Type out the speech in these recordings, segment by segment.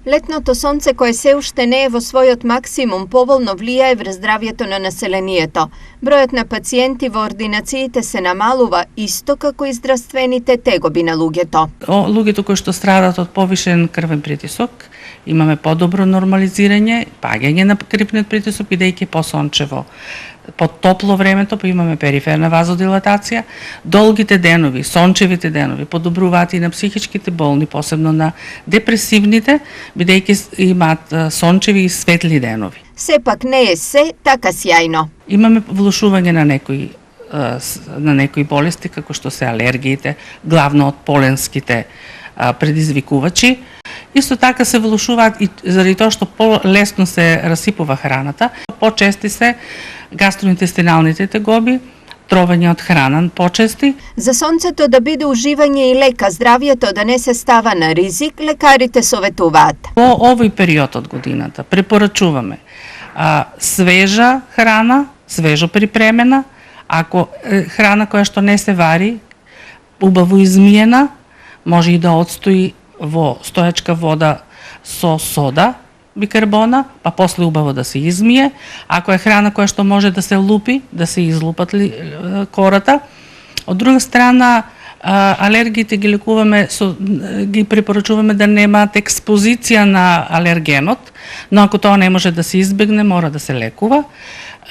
Летното сонце кое се уште не е во својот максимум поволно влијае врз здравјето на населението. Бројот на пациенти во ординациите се намалува исто како и здравствените тегоби на луѓето. Луѓето кои што страдат од повишен крвен притисок, имаме подобро нормализирање, паѓање на крвниот притисок бидејќи посончево. Под топло времето па имаме периферна вазодилатација, долгите денови, сончевите денови подобруваат и на психичките болни, посебно на депресивните, бидејќи имаат сончеви и светли денови. Сепак не е се така сјајно. Имаме влошување на некои болести како што се алергиите, главно од поленските предизвикувачи. Исто така се влошуваат и заради тоа што полесно се расипува храната, почести се гастроинтестиналните тегоби, тровење од храна почести. За сонцето да биде уживање и лека, здравјето да не се става на ризик, лекарите советуваат. Во овој период од годината препорачуваме свежа храна, свежо припремена, ако храна која што не се вари, убаво измиена, може и да отстои во стоечка вода со сода, бикарбона, па после убаво да се измие. Ако е храна која што може да се лупи, да се излупат кората. Од друга страна, алергиите ги лекуваме, ги препорачуваме да немаат експозиција на алергенот, но ако тоа не може да се избегне, мора да се лекува.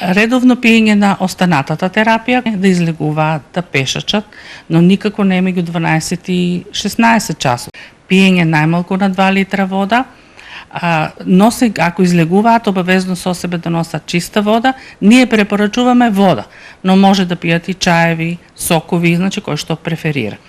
Редовно пиење на останатата терапија, да излегуваат, да пешачат, но никако не меѓу 12 и 16 часот. Пиење најмалку на 2 литра вода, ако излегуваат, обавезно со себе да носат чиста вода. Ние препорачуваме вода, но може да пијат и чаеви, сокови, значи кој што преферира.